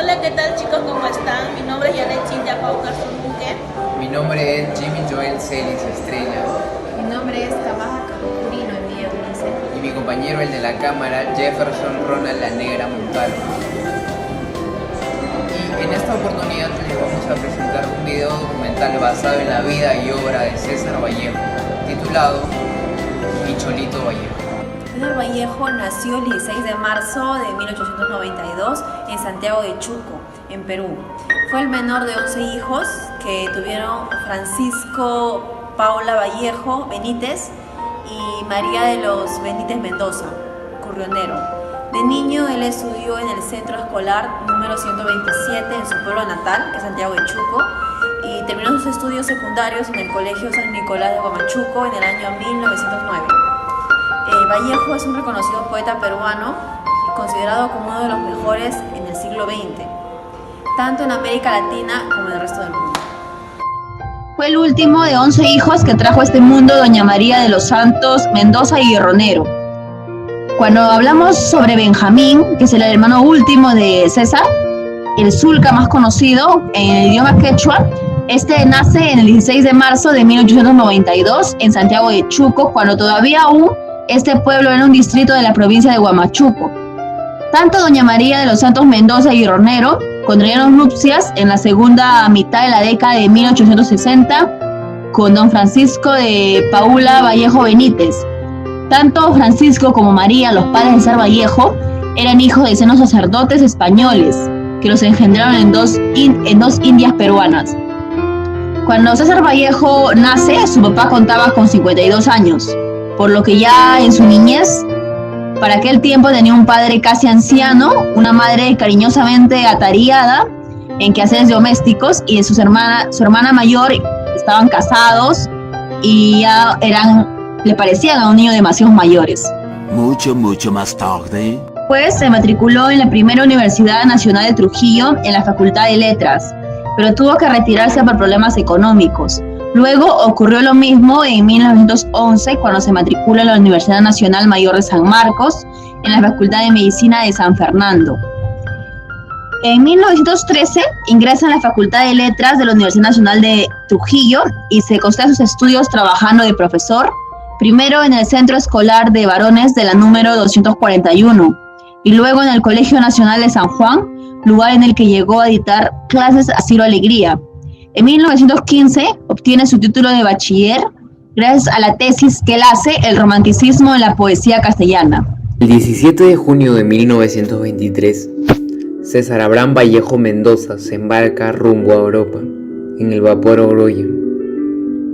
Hola, ¿qué tal chicos? ¿Cómo están? Mi nombre es Janet Cintia Pauca Zunque. Mi nombre es Jimmy Joel Celis Estrella. Mi nombre es Kamaha Curino Emilia Ulises. Y mi compañero, el de la cámara, Jefferson Ronald La Negra Montalvo. Y en esta oportunidad les vamos a presentar un video documental basado en la vida y obra de César Vallejo, titulado Mi Cholito Vallejo. César Vallejo nació el 16 de marzo de 1892 en Santiago de Chuco, en Perú. Fue el menor de 11 hijos que tuvieron Francisco Paula Vallejo Benítez y María de los Benítez Mendoza, Currionero. De niño él estudió en el centro escolar número 127 en su pueblo natal, que es Santiago de Chuco, y terminó sus estudios secundarios en el Colegio San Nicolás de Huamachuco en el año 1909. Vallejo es un reconocido poeta peruano considerado como uno de los mejores en el siglo XX, tanto en América Latina como en el resto del mundo. Fue el último de 11 hijos que trajo a este mundo doña María de los Santos Mendoza y Ronero. Cuando hablamos sobre Benjamín, que es el hermano último de César, el Zulca más conocido en el idioma quechua, este nace en el 16 de marzo de 1892 en Santiago de Chuco, cuando todavía aún este pueblo era un distrito de la provincia de Huamachuco. Tanto doña María de los Santos Mendoza y Ronero contrajeron nupcias en la segunda mitad de la década de 1860 con don Francisco de Paula Vallejo Benítez. Tanto Francisco como María, los padres de César Vallejo, eran hijos de senos sacerdotes españoles que los engendraron en dos indias peruanas. Cuando César Vallejo nace, su papá contaba con 52 años, por lo que ya en su niñez, para aquel tiempo tenía un padre casi anciano, una madre cariñosamente atareada en quehaceres domésticos, y de su hermana mayor estaban casados y ya le parecían a un niño demasiado mayores. Mucho más tarde. Pues se matriculó en la primera Universidad Nacional de Trujillo en la Facultad de Letras, pero tuvo que retirarse por problemas económicos. Luego ocurrió lo mismo en 1911 cuando se matricula en la Universidad Nacional Mayor de San Marcos en la Facultad de Medicina de San Fernando. En 1913 ingresa en la Facultad de Letras de la Universidad Nacional de Trujillo y se costea sus estudios trabajando de profesor, primero en el Centro Escolar de Varones de la número 241 y luego en el Colegio Nacional de San Juan, lugar en el que llegó a dictar clases a Ciro Alegría. En 1915 obtiene su título de bachiller gracias a la tesis que él hace, El romanticismo en la poesía castellana. El 17 de junio de 1923, César Abraham Vallejo Mendoza se embarca rumbo a Europa en el vapor Oroya,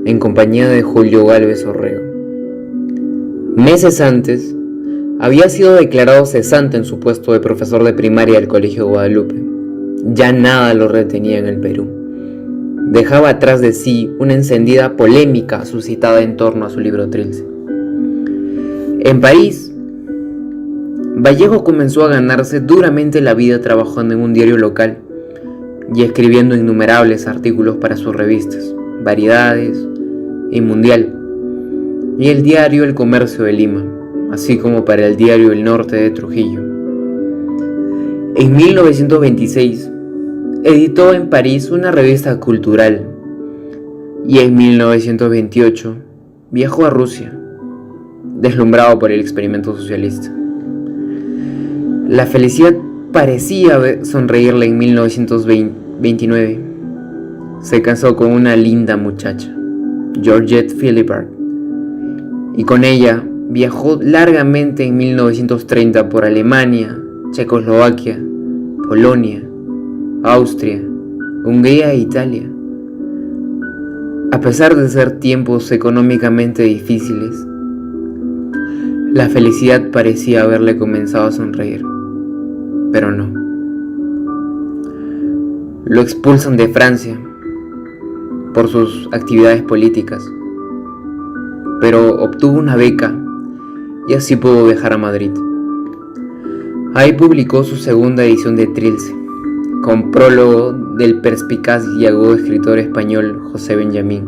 en compañía de Julio Gálvez Orrego. Meses antes, había sido declarado cesante en su puesto de profesor de primaria del Colegio Guadalupe. Ya nada lo retenía en el Perú. Dejaba atrás de sí una encendida polémica suscitada en torno a su libro Trilce. En París, Vallejo comenzó a ganarse duramente la vida trabajando en un diario local y escribiendo innumerables artículos para sus revistas, Variedades y Mundial, y el diario El Comercio de Lima, así como para el diario El Norte de Trujillo. En 1926, editó en París una revista cultural y en 1928 viajó a Rusia, deslumbrado por el experimento socialista. La felicidad parecía sonreírle en 1929. Se casó con una linda muchacha, Georgette Philippard, y con ella viajó largamente en 1930 por Alemania, Checoslovaquia, Polonia, Austria, Hungría e Italia. A pesar de ser tiempos económicamente difíciles, la felicidad parecía haberle comenzado a sonreír, pero no. Lo expulsan de Francia por sus actividades políticas, pero obtuvo una beca y así pudo viajar a Madrid. Ahí publicó su segunda edición de Trilce, con prólogo del perspicaz y agudo escritor español José Benjamín,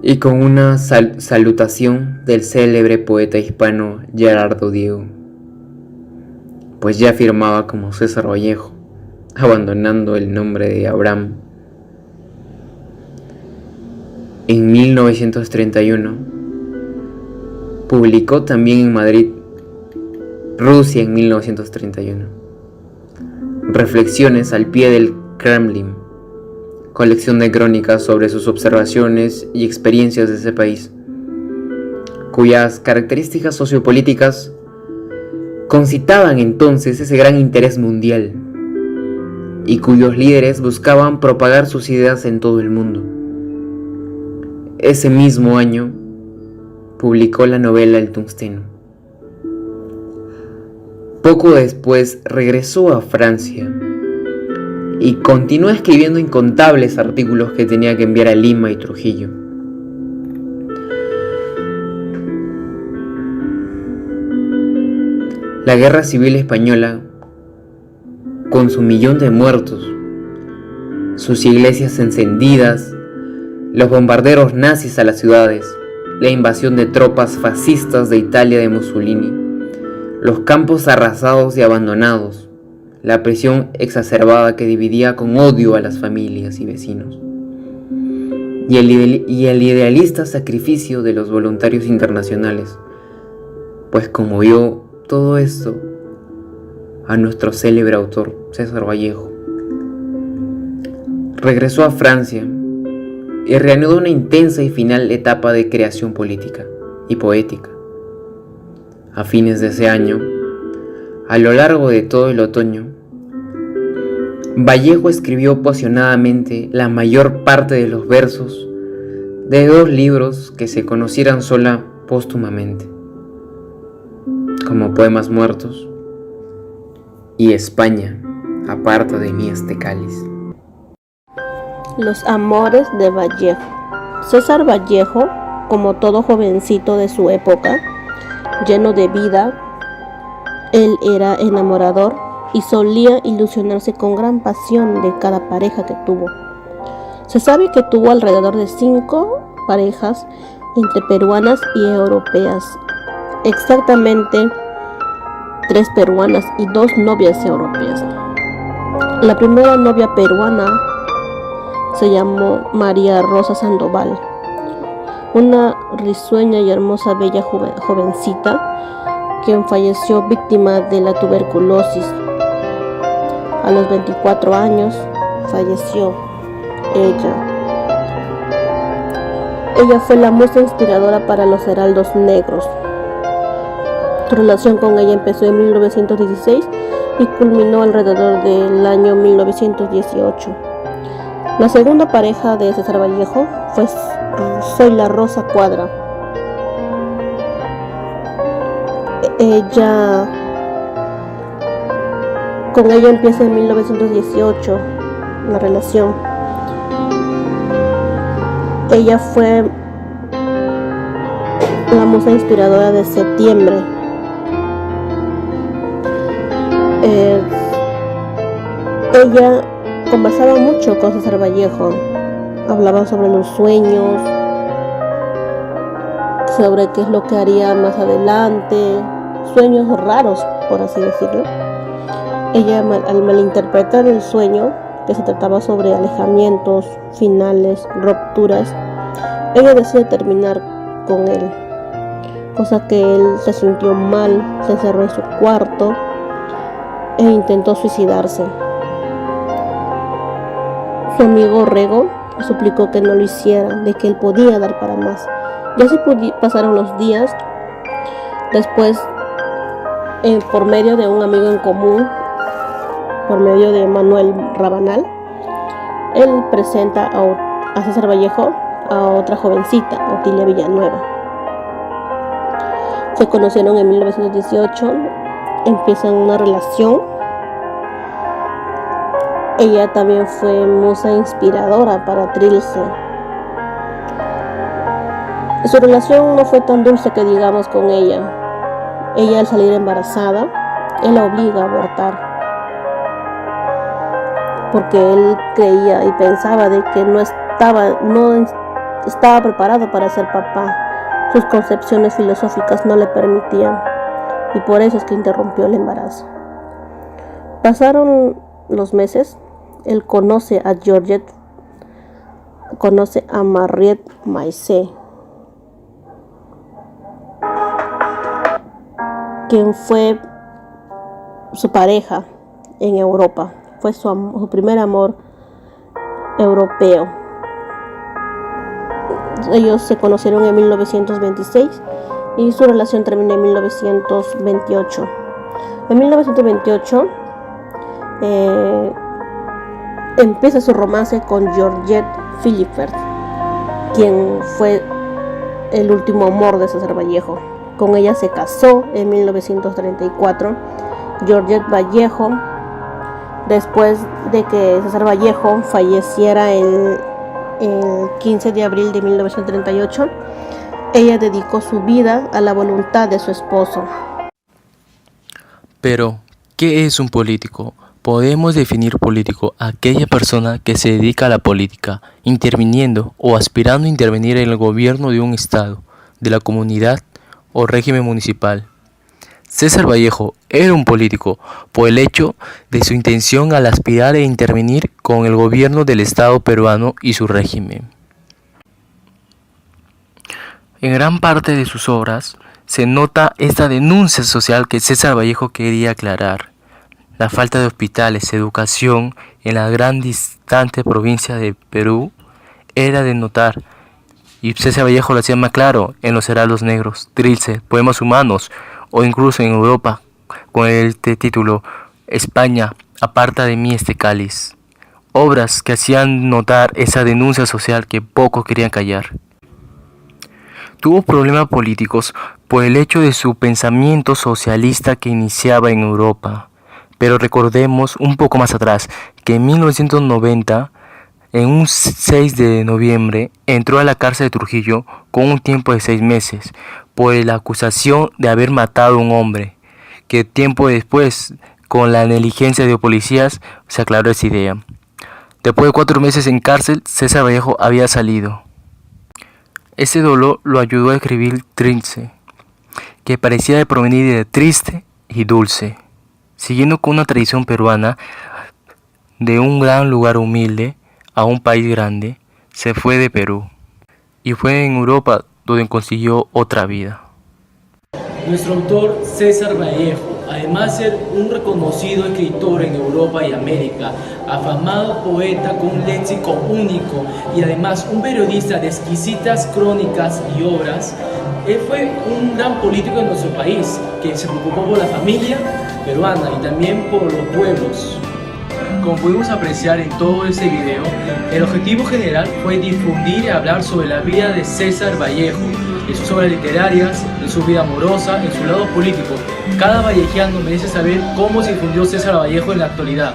y con una salutación del célebre poeta hispano Gerardo Diego. pues ya firmaba como César Vallejo, abandonando el nombre de Abraham. En 1931 publicó también en Madrid, Rusia en 1931, Reflexiones al pie del Kremlin, colección de crónicas sobre sus observaciones y experiencias de ese país, cuyas características sociopolíticas concitaban entonces ese gran interés mundial y cuyos líderes buscaban propagar sus ideas en todo el mundo. Ese mismo año publicó la novela El Tungsteno. Poco después regresó a Francia y continuó escribiendo incontables artículos que tenía que enviar a Lima y Trujillo. La Guerra Civil Española, con su 1.000.000 de muertos, sus iglesias encendidas, los bombarderos nazis a las ciudades, la invasión de tropas fascistas de Italia de Mussolini, los campos arrasados y abandonados, la presión exacerbada que dividía con odio a las familias y vecinos, y el idealista sacrificio de los voluntarios internacionales, pues conmovió todo esto a nuestro célebre autor César Vallejo. Regresó a Francia y reanudó una intensa y final etapa de creación política y poética. A fines de ese año, a lo largo de todo el otoño, Vallejo escribió apasionadamente la mayor parte de los versos de 2 libros que se conocieran sola póstumamente, como Poemas Muertos y España, aparta de mí este cáliz. Los amores de Vallejo. César Vallejo, como todo jovencito de su época, lleno de vida, él era enamorador y solía ilusionarse con gran pasión de cada pareja que tuvo. Se sabe que tuvo alrededor de 5 parejas entre peruanas y europeas, exactamente 3 peruanas y 2 novias europeas. La primera novia peruana se llamó María Rosa Sandoval, una risueña y hermosa bella jovencita quien falleció víctima de la tuberculosis. A los 24 años falleció ella. Ella fue la musa inspiradora para los heraldos negros. Su relación con ella empezó en 1916 y culminó alrededor del año 1918. La segunda pareja de César Vallejo fue Zoila Rosa Cuadra. Con ella empieza en 1918 la relación. Ella fue la musa inspiradora de Septiembre. Ella conversaba mucho con César Vallejo, hablaban sobre los sueños, sobre qué es lo que haría más adelante, sueños raros, por así decirlo. Ella, al malinterpretar el sueño, que se trataba sobre alejamientos, finales, rupturas, ella decide terminar con él, cosa que él se sintió mal, se encerró en su cuarto e intentó suicidarse. Su amigo Rego le suplicó que no lo hiciera, de que él podía dar para más. Y así pasaron los días. Después, por medio de un amigo en común, por medio de Manuel Rabanal, él presenta a César Vallejo a otra jovencita, Otilia Villanueva. Se conocieron en 1918, empiezan una relación. Ella también fue musa inspiradora para Trilce. Su relación no fue tan dulce que digamos con ella. Ella, al salir embarazada, él la obliga a abortar, porque él creía y pensaba de que no estaba preparado para ser papá. Sus concepciones filosóficas no le permitían, y por eso es que interrumpió el embarazo. Pasaron los meses, él conoce a Mariette Maisé, quien fue su pareja en Europa. Fue su primer amor europeo. Ellos se conocieron en 1926 y su relación terminó en 1928. En 1928 empieza su romance con Georgette Philibert, quien fue el último amor de César Vallejo. Con ella se casó en 1934. Georgette Vallejo, después de que César Vallejo falleciera el 15 de abril de 1938, ella dedicó su vida a la voluntad de su esposo. Pero, ¿qué es un político? Podemos definir político a aquella persona que se dedica a la política, interviniendo o aspirando a intervenir en el gobierno de un estado, de la comunidad o régimen municipal. César Vallejo era un político por el hecho de su intención al aspirar e intervenir con el gobierno del Estado peruano y su régimen. En gran parte de sus obras se nota esta denuncia social que César Vallejo quería aclarar. La falta de hospitales, educación en la gran distante provincia de Perú era de notar. Y César Vallejo lo hacía más claro en Los Heraldos Negros, Trilce, Poemas Humanos, o incluso en Europa con el título España, aparta de mí este cáliz. Obras que hacían notar esa denuncia social que pocos querían callar. Tuvo problemas políticos por el hecho de su pensamiento socialista que iniciaba en Europa. Pero recordemos un poco más atrás que en 1990, en un 6 de noviembre, entró a la cárcel de Trujillo con un tiempo de 6 meses por la acusación de haber matado a un hombre, que tiempo después, con la negligencia de policías, se aclaró esa idea. Después de 4 meses en cárcel, César Vallejo había salido. Ese dolor lo ayudó a escribir Trilce, que parecía de provenir de triste y dulce, siguiendo con una tradición peruana de un gran lugar humilde a un país grande. Se fue de Perú y fue en Europa donde consiguió otra vida. Nuestro autor César Vallejo, además de ser un reconocido escritor en Europa y América, afamado poeta con un léxico único y además un periodista de exquisitas crónicas y obras, él fue un gran político en nuestro país que se preocupó por la familia peruana y también por los pueblos. Como pudimos apreciar en todo este video, el objetivo general fue difundir y hablar sobre la vida de César Vallejo, de sus obras literarias, de su vida amorosa, en su lado político. Cada vallejiano merece saber cómo se difundió César Vallejo en la actualidad.